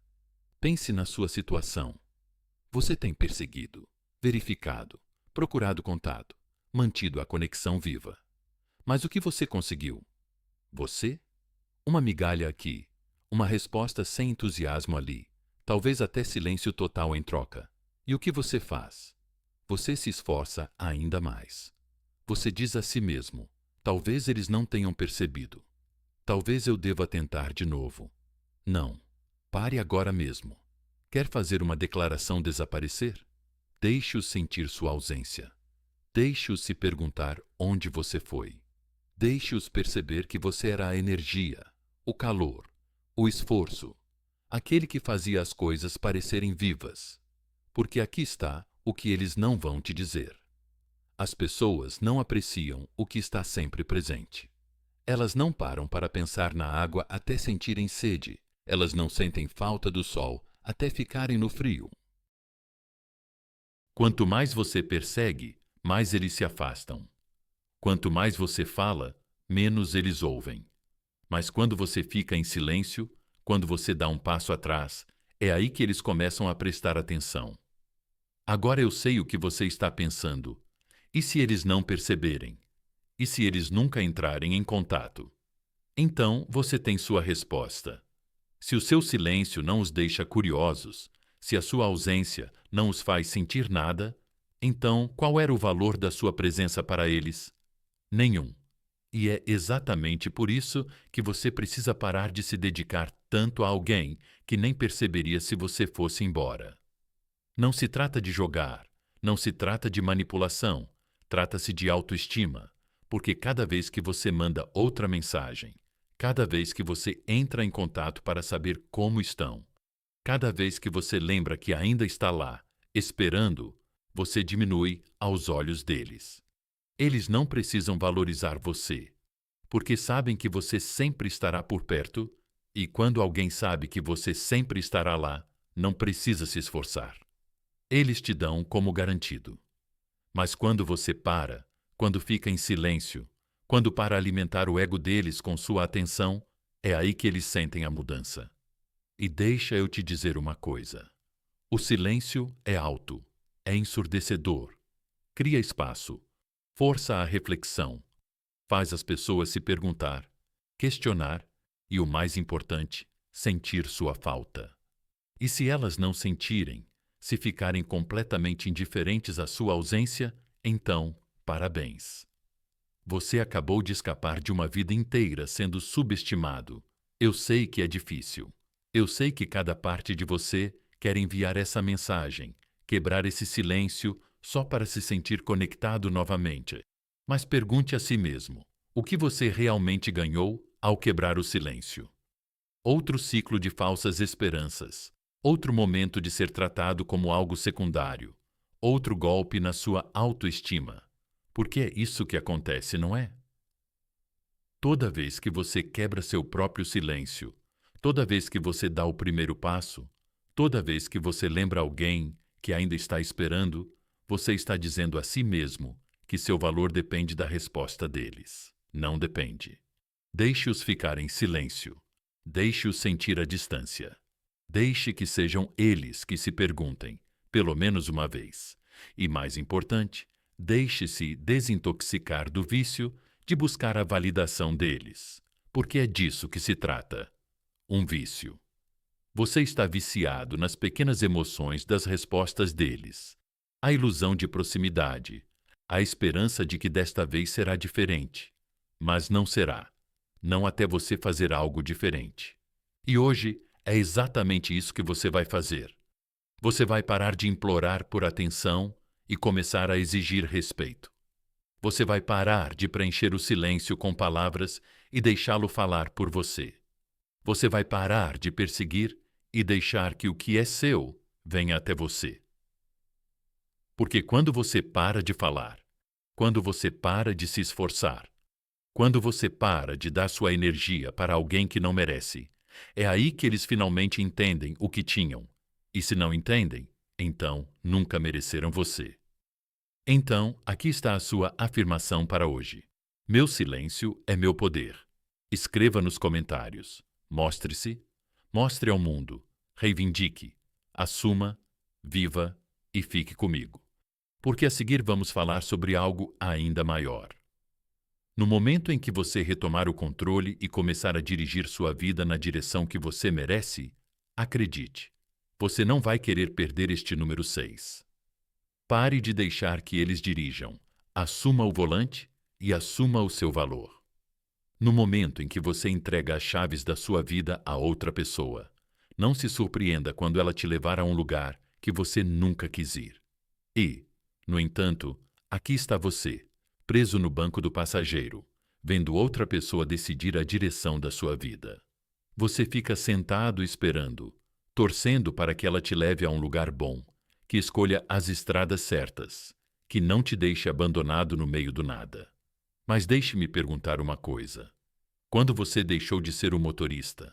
Pense na sua situação. Você tem perseguido, verificado, procurado contato, mantido a conexão viva. Mas o que você conseguiu? Você? Uma migalha aqui, uma resposta sem entusiasmo ali, talvez até silêncio total em troca. E o que você faz? Você se esforça ainda mais. Você diz a si mesmo: talvez eles não tenham percebido. Talvez eu deva tentar de novo. Não. Pare agora mesmo. Quer fazer uma declaração desaparecer? Deixe-os sentir sua ausência. Deixe-os se perguntar onde você foi. Deixe-os perceber que você era a energia, o calor, o esforço, aquele que fazia as coisas parecerem vivas. Porque aqui está o que eles não vão te dizer. As pessoas não apreciam o que está sempre presente. Elas não param para pensar na água até sentirem sede. Elas não sentem falta do sol até ficarem no frio. Quanto mais você persegue, mais eles se afastam. Quanto mais você fala, menos eles ouvem. Mas quando você fica em silêncio, quando você dá um passo atrás, é aí que eles começam a prestar atenção. Agora eu sei o que você está pensando. E se eles não perceberem? E se eles nunca entrarem em contato? Então você tem sua resposta. Se o seu silêncio não os deixa curiosos, se a sua ausência não os faz sentir nada, então qual era o valor da sua presença para eles? Nenhum. E é exatamente por isso que você precisa parar de se dedicar tanto a alguém que nem perceberia se você fosse embora. Não se trata de jogar, não se trata de manipulação, trata-se de autoestima, porque cada vez que você manda outra mensagem, cada vez que você entra em contato para saber como estão, cada vez que você lembra que ainda está lá, esperando, você diminui aos olhos deles. Eles não precisam valorizar você, porque sabem que você sempre estará por perto, e quando alguém sabe que você sempre estará lá, não precisa se esforçar. Eles te dão como garantido. Mas quando você para, quando fica em silêncio, quando para alimentar o ego deles com sua atenção, é aí que eles sentem a mudança. E deixa eu te dizer uma coisa. O silêncio é alto, é ensurdecedor, cria espaço, força a reflexão, faz as pessoas se perguntar, questionar e, o mais importante, sentir sua falta. E se elas não sentirem, se ficarem completamente indiferentes à sua ausência, então, parabéns. Você acabou de escapar de uma vida inteira sendo subestimado. Eu sei que é difícil. Eu sei que cada parte de você quer enviar essa mensagem, quebrar esse silêncio só para se sentir conectado novamente. Mas pergunte a si mesmo, o que você realmente ganhou ao quebrar o silêncio? Outro ciclo de falsas esperanças. Outro momento de ser tratado como algo secundário. Outro golpe na sua autoestima. Porque é isso que acontece, não é? Toda vez que você quebra seu próprio silêncio, toda vez que você dá o primeiro passo, toda vez que você lembra alguém que ainda está esperando, você está dizendo a si mesmo que seu valor depende da resposta deles. Não depende. Deixe-os ficar em silêncio. Deixe-os sentir a distância. Deixe que sejam eles que se perguntem, pelo menos uma vez. E, mais importante, deixe-se desintoxicar do vício de buscar a validação deles, porque é disso que se trata. Um vício. Você está viciado nas pequenas emoções das respostas deles, a ilusão de proximidade, a esperança de que desta vez será diferente. Mas não será. Não até você fazer algo diferente. E hoje é exatamente isso que você vai fazer. Você vai parar de implorar por atenção e começar a exigir respeito. Você vai parar de preencher o silêncio com palavras e deixá-lo falar por você. Você vai parar de perseguir e deixar que o que é seu venha até você. Porque quando você para de falar, quando você para de se esforçar, quando você para de dar sua energia para alguém que não merece, é aí que eles finalmente entendem o que tinham. E se não entendem, então nunca mereceram você. Então, aqui está a sua afirmação para hoje. Meu silêncio é meu poder. Escreva nos comentários. Mostre-se, mostre ao mundo, reivindique, assuma, viva e fique comigo. Porque a seguir vamos falar sobre algo ainda maior. No momento em que você retomar o controle e começar a dirigir sua vida na direção que você merece, acredite, você não vai querer perder este número 6. Pare de deixar que eles dirijam. Assuma o volante e assuma o seu valor. No momento em que você entrega as chaves da sua vida a outra pessoa, não se surpreenda quando ela te levar a um lugar que você nunca quis ir. E, no entanto, aqui está você, preso no banco do passageiro, vendo outra pessoa decidir a direção da sua vida. Você fica sentado esperando, torcendo para que ela te leve a um lugar bom, que escolha as estradas certas, que não te deixe abandonado no meio do nada. Mas deixe-me perguntar uma coisa. Quando você deixou de ser o motorista?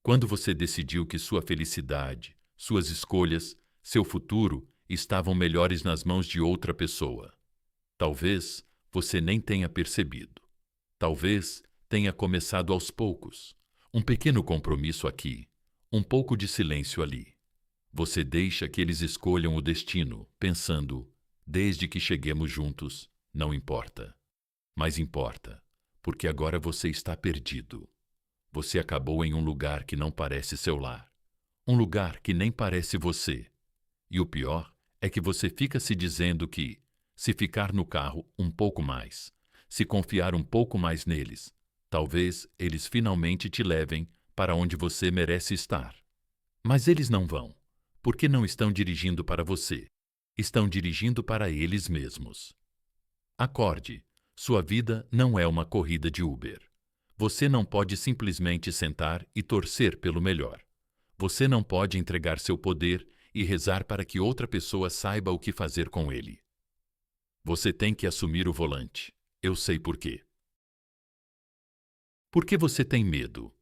Quando você decidiu que sua felicidade, suas escolhas, seu futuro estavam melhores nas mãos de outra pessoa? Talvez você nem tenha percebido. Talvez tenha começado aos poucos. Um pequeno compromisso aqui, um pouco de silêncio ali. Você deixa que eles escolham o destino, pensando, desde que cheguemos juntos, não importa. Mas importa, porque agora você está perdido. Você acabou em um lugar que não parece seu lar. Um lugar que nem parece você. E o pior é que você fica se dizendo que, se ficar no carro um pouco mais, se confiar um pouco mais neles, talvez eles finalmente te levem para onde você merece estar. Mas eles não vão, porque não estão dirigindo para você. Estão dirigindo para eles mesmos. Acorde, sua vida não é uma corrida de Uber. Você não pode simplesmente sentar e torcer pelo melhor. Você não pode entregar seu poder e rezar para que outra pessoa saiba o que fazer com ele. Você tem que assumir o volante. Eu sei por quê. Por que você tem medo?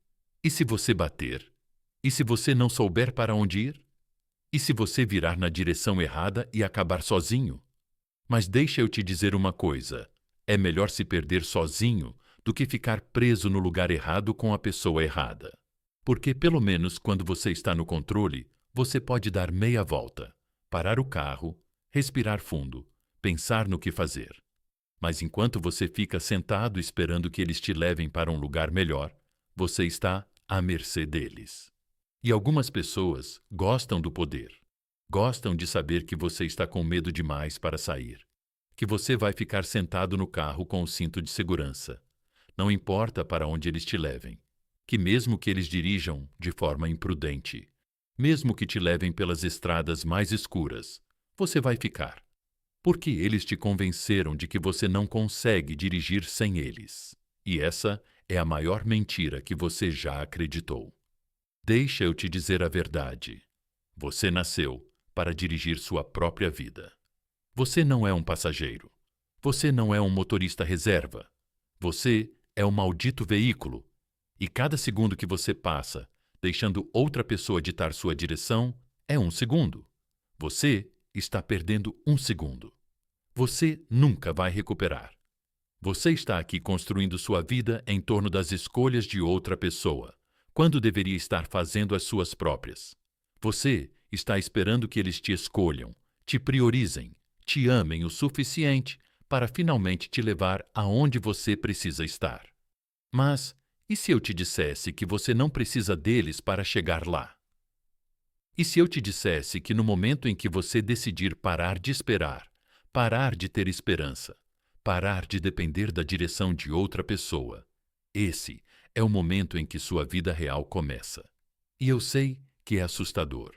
E se você bater? E se você não souber para onde ir? E se você virar na direção errada e acabar sozinho? Mas deixa eu te dizer uma coisa. É melhor se perder sozinho do que ficar preso no lugar errado com a pessoa errada. Porque, pelo menos quando você está no controle, você pode dar meia volta, parar o carro, respirar fundo, pensar no que fazer. Mas enquanto você fica sentado esperando que eles te levem para um lugar melhor, você está à mercê deles. E algumas pessoas gostam do poder. Gostam de saber que você está com medo demais para sair. Que você vai ficar sentado no carro com o cinto de segurança. Não importa para onde eles te levem. Que mesmo que eles dirijam de forma imprudente, mesmo que te levem pelas estradas mais escuras, você vai ficar. Porque eles te convenceram de que você não consegue dirigir sem eles. E essa é a maior mentira que você já acreditou. Deixa eu te dizer a verdade. Você nasceu para dirigir sua própria vida. Você não é um passageiro. Você não é um motorista reserva. Você é um maldito veículo. E cada segundo que você passa, deixando outra pessoa ditar sua direção, é um segundo. Você está perdendo um segundo. Você nunca vai recuperar. Você está aqui construindo sua vida em torno das escolhas de outra pessoa, quando deveria estar fazendo as suas próprias. Você está esperando que eles te escolham, te priorizem, te amem o suficiente para finalmente te levar aonde você precisa estar. Mas e se eu te dissesse que você não precisa deles para chegar lá? E se eu te dissesse que no momento em que você decidir parar de esperar, parar de ter esperança, parar de depender da direção de outra pessoa, esse é o momento em que sua vida real começa. E eu sei que é assustador.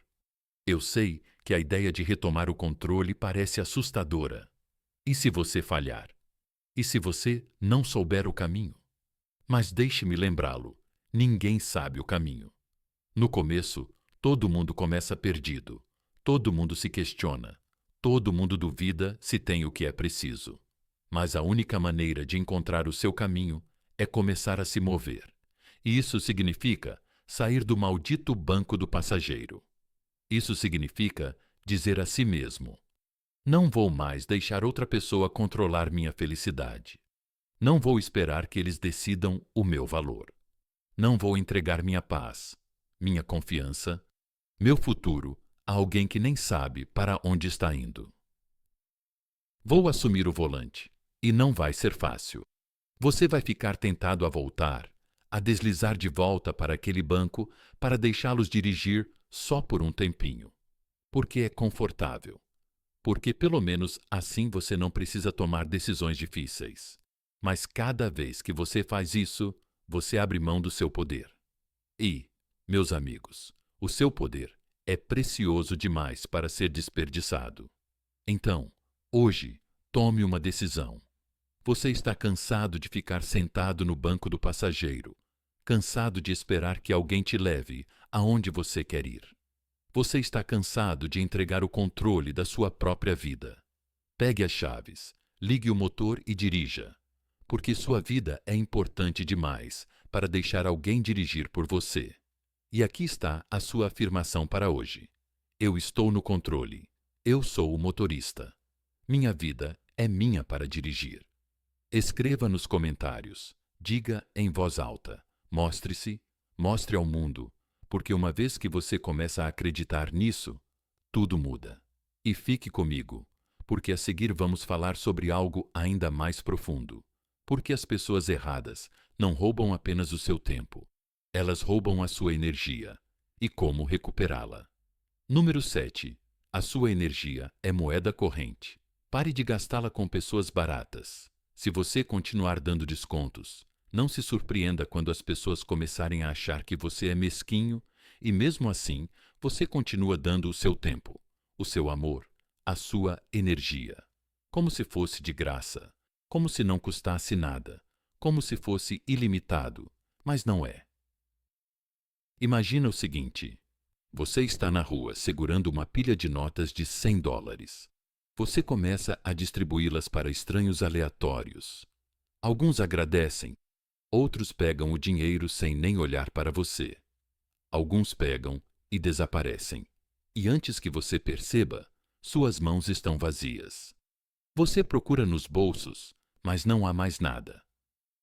Eu sei que a ideia de retomar o controle parece assustadora. E se você falhar? E se você não souber o caminho? Mas deixe-me lembrá-lo, ninguém sabe o caminho. No começo, todo mundo começa perdido, todo mundo se questiona, todo mundo duvida se tem o que é preciso. Mas a única maneira de encontrar o seu caminho é começar a se mover. E isso significa sair do maldito banco do passageiro. Isso significa dizer a si mesmo: não vou mais deixar outra pessoa controlar minha felicidade. Não vou esperar que eles decidam o meu valor. Não vou entregar minha paz, minha confiança, meu futuro a alguém que nem sabe para onde está indo. Vou assumir o volante, e não vai ser fácil. Você vai ficar tentado a voltar, a deslizar de volta para aquele banco para deixá-los dirigir só por um tempinho. Porque é confortável. Porque pelo menos assim você não precisa tomar decisões difíceis. Mas cada vez que você faz isso, você abre mão do seu poder. E, meus amigos, o seu poder é precioso demais para ser desperdiçado. Então, hoje, tome uma decisão. Você está cansado de ficar sentado no banco do passageiro, cansado de esperar que alguém te leve aonde você quer ir. Você está cansado de entregar o controle da sua própria vida. Pegue as chaves, ligue o motor e dirija, porque sua vida é importante demais para deixar alguém dirigir por você. E aqui está a sua afirmação para hoje. Eu estou no controle. Eu sou o motorista. Minha vida é minha para dirigir. Escreva nos comentários. Diga em voz alta. Mostre-se, mostre ao mundo, porque uma vez que você começa a acreditar nisso, tudo muda. E fique comigo, porque a seguir vamos falar sobre algo ainda mais profundo. Porque as pessoas erradas não roubam apenas o seu tempo. Elas roubam a sua energia. E como recuperá-la? Número 7. A sua energia é moeda corrente. Pare de gastá-la com pessoas baratas. Se você continuar dando descontos, não se surpreenda quando as pessoas começarem a achar que você é mesquinho e, mesmo assim, você continua dando o seu tempo, o seu amor, a sua energia. Como se fosse de graça, como se não custasse nada, como se fosse ilimitado, mas não é. Imagina o seguinte: você está na rua segurando uma pilha de notas de $100. Você começa a distribuí-las para estranhos aleatórios. Alguns agradecem, outros pegam o dinheiro sem nem olhar para você. Alguns pegam e desaparecem. E antes que você perceba, suas mãos estão vazias. Você procura nos bolsos, mas não há mais nada.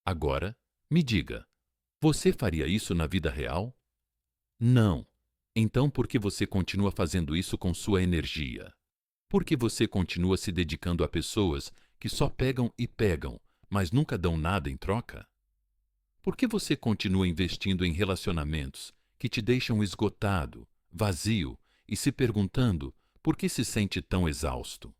Agora, me diga, você faria isso na vida real? Não. Então por que você continua fazendo isso com sua energia? Por que você continua se dedicando a pessoas que só pegam e pegam, mas nunca dão nada em troca? Por que você continua investindo em relacionamentos que te deixam esgotado, vazio e se perguntando por que se sente tão exausto?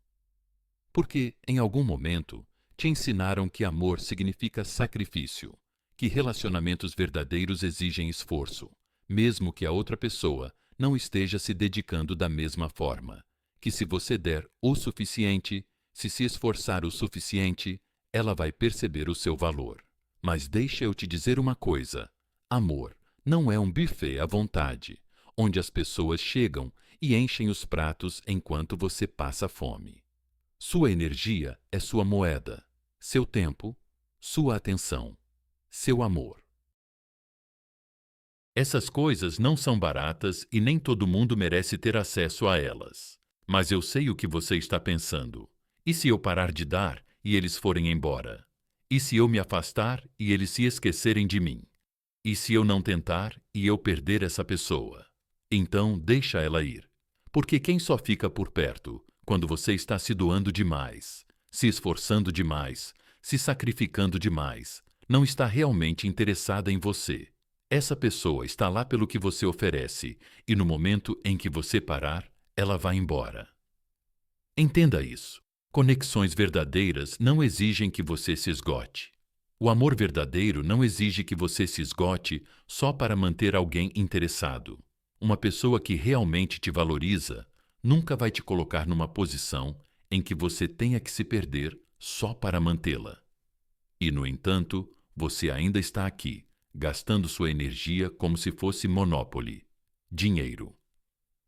Porque, em algum momento, te ensinaram que amor significa sacrifício, que relacionamentos verdadeiros exigem esforço, mesmo que a outra pessoa não esteja se dedicando da mesma forma, que se você der o suficiente, se esforçar o suficiente, ela vai perceber o seu valor. Mas deixa eu te dizer uma coisa: amor não é um buffet à vontade, onde as pessoas chegam e enchem os pratos enquanto você passa fome. Sua energia é sua moeda, seu tempo, sua atenção, seu amor. Essas coisas não são baratas e nem todo mundo merece ter acesso a elas. Mas eu sei o que você está pensando. E se eu parar de dar e eles forem embora? E se eu me afastar e eles se esquecerem de mim? E se eu não tentar e eu perder essa pessoa? Então deixa ela ir. Porque quem só fica por perto quando você está se doando demais, se esforçando demais, se sacrificando demais, não está realmente interessada em você. Essa pessoa está lá pelo que você oferece e no momento em que você parar, ela vai embora. Entenda isso. Conexões verdadeiras não exigem que você se esgote. O amor verdadeiro não exige que você se esgote só para manter alguém interessado. Uma pessoa que realmente te valoriza nunca vai te colocar numa posição em que você tenha que se perder só para mantê-la. E, no entanto, você ainda está aqui, gastando sua energia como se fosse Monopoly. Dinheiro.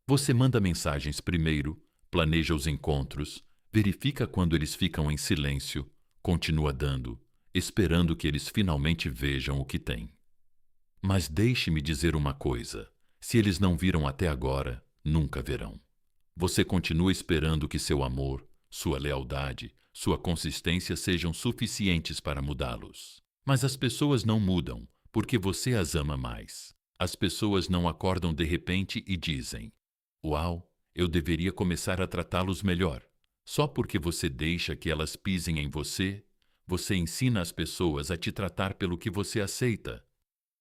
Você manda mensagens primeiro, planeja os encontros, verifica quando eles ficam em silêncio, continua dando, esperando que eles finalmente vejam o que têm. Mas deixe-me dizer uma coisa: se eles não viram até agora, nunca verão. Você continua esperando que seu amor, sua lealdade, sua consistência sejam suficientes para mudá-los. Mas as pessoas não mudam porque você as ama mais. As pessoas não acordam de repente e dizem: "Uau, eu deveria começar a tratá-los melhor." Só porque você deixa que elas pisem em você, você ensina as pessoas a te tratar pelo que você aceita.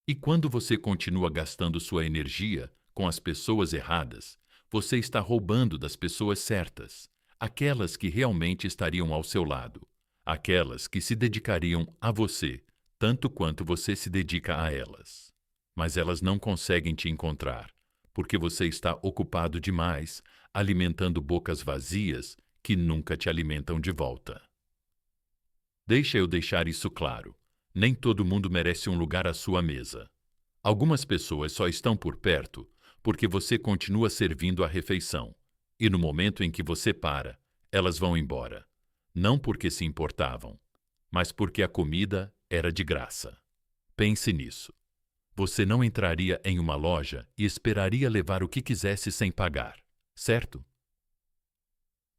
E quando você continua gastando sua energia com as pessoas erradas, você está roubando das pessoas certas, aquelas que realmente estariam ao seu lado, aquelas que se dedicariam a você tanto quanto você se dedica a elas. Mas elas não conseguem te encontrar, porque você está ocupado demais alimentando bocas vazias que nunca te alimentam de volta. Deixa eu deixar isso claro. Nem todo mundo merece um lugar à sua mesa. Algumas pessoas só estão por perto porque você continua servindo a refeição. E no momento em que você para, elas vão embora. Não porque se importavam, mas porque a comida era de graça. Pense nisso. Você não entraria em uma loja e esperaria levar o que quisesse sem pagar, certo?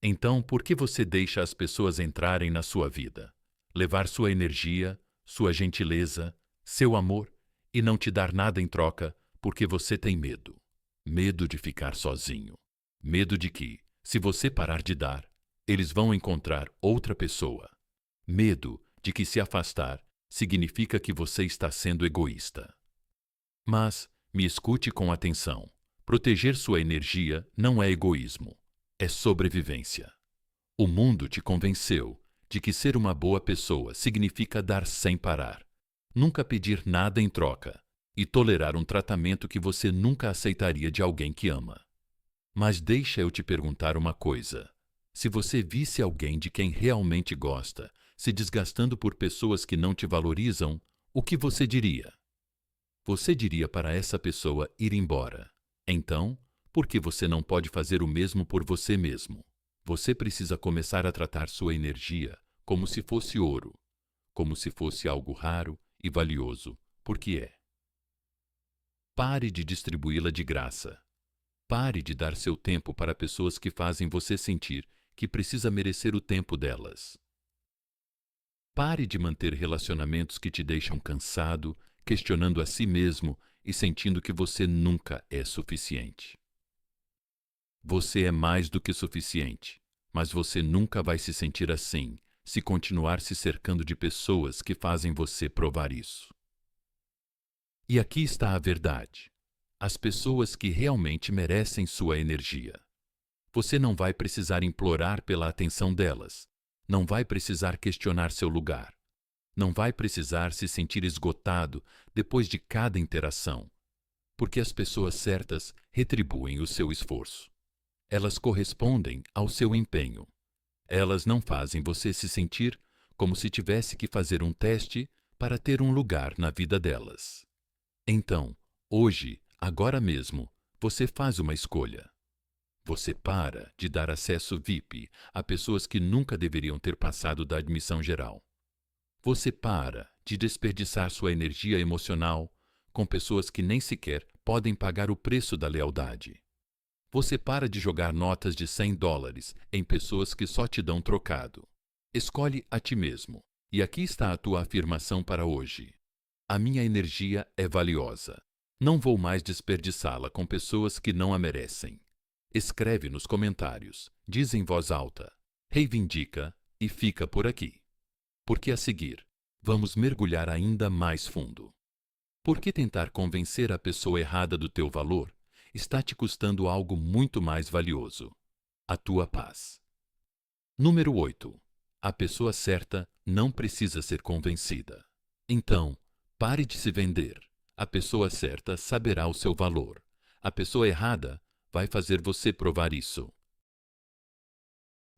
Então, por que você deixa as pessoas entrarem na sua vida, levar sua energia, sua gentileza, seu amor e não te dar nada em troca porque você tem medo? Medo de ficar sozinho. Medo de que, se você parar de dar, eles vão encontrar outra pessoa. Medo de que se afastar significa que você está sendo egoísta. Mas, me escute com atenção. Proteger sua energia não é egoísmo, é sobrevivência. O mundo te convenceu de que ser uma boa pessoa significa dar sem parar, nunca pedir nada em troca e tolerar um tratamento que você nunca aceitaria de alguém que ama. Mas deixa eu te perguntar uma coisa. Se você visse alguém de quem realmente gosta se desgastando por pessoas que não te valorizam, o que você diria? Você diria para essa pessoa ir embora. Então, por que você não pode fazer o mesmo por você mesmo? Você precisa começar a tratar sua energia como se fosse ouro, como se fosse algo raro e valioso, porque é. Pare de distribuí-la de graça. Pare de dar seu tempo para pessoas que fazem você sentir que precisa merecer o tempo delas. Pare de manter relacionamentos que te deixam cansado, questionando a si mesmo e sentindo que você nunca é suficiente. Você é mais do que suficiente, mas você nunca vai se sentir assim se continuar se cercando de pessoas que fazem você provar isso. E aqui está a verdade. As pessoas que realmente merecem sua energia. Você não vai precisar implorar pela atenção delas. Não vai precisar questionar seu lugar. Não vai precisar se sentir esgotado depois de cada interação. Porque as pessoas certas retribuem o seu esforço. Elas correspondem ao seu empenho. Elas não fazem você se sentir como se tivesse que fazer um teste para ter um lugar na vida delas. Então, hoje, agora mesmo, você faz uma escolha. Você para de dar acesso VIP a pessoas que nunca deveriam ter passado da admissão geral. Você para de desperdiçar sua energia emocional com pessoas que nem sequer podem pagar o preço da lealdade. Você para de jogar notas de $100 em pessoas que só te dão trocado. Escolhe a ti mesmo. E aqui está a tua afirmação para hoje. A minha energia é valiosa. Não vou mais desperdiçá-la com pessoas que não a merecem. Escreve nos comentários, diz em voz alta, reivindica e fica por aqui. Porque a seguir, vamos mergulhar ainda mais fundo. Por que tentar convencer a pessoa errada do teu valor está te custando algo muito mais valioso? A tua paz. Número 8. A pessoa certa não precisa ser convencida. Então, pare de se vender. A pessoa certa saberá o seu valor. A pessoa errada vai fazer você provar isso.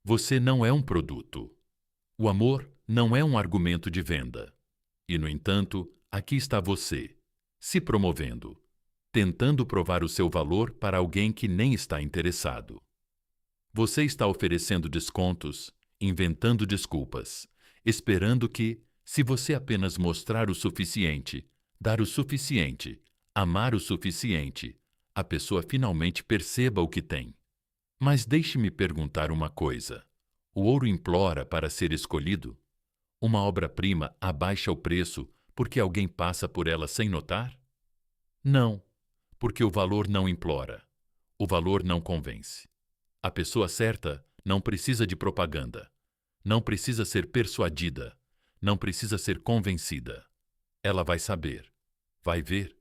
Você não é um produto. O amor não é um argumento de venda. E, no entanto, aqui está você, se promovendo, tentando provar o seu valor para alguém que nem está interessado. Você está oferecendo descontos, inventando desculpas, esperando que, se você apenas mostrar o suficiente, dar o suficiente, amar o suficiente, a pessoa finalmente perceba o que tem. Mas deixe-me perguntar uma coisa. O ouro implora para ser escolhido? Uma obra-prima abaixa o preço porque alguém passa por ela sem notar? Não, porque o valor não implora. O valor não convence. A pessoa certa não precisa de propaganda. Não precisa ser persuadida. Não precisa ser convencida. Ela vai saber, vai ver,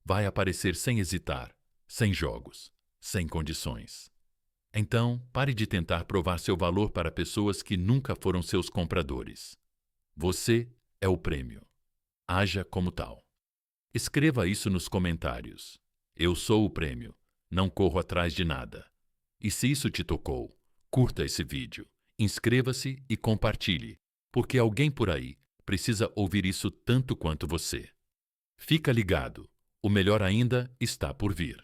vai aparecer sem hesitar, sem jogos, sem condições. Então, pare de tentar provar seu valor para pessoas que nunca foram seus compradores. Você é o prêmio. Haja como tal. Escreva isso nos comentários. Eu sou o prêmio. Não corro atrás de nada. E se isso te tocou, curta esse vídeo, inscreva-se e compartilhe, porque alguém por aí precisa ouvir isso tanto quanto você. Fica ligado, o melhor ainda está por vir.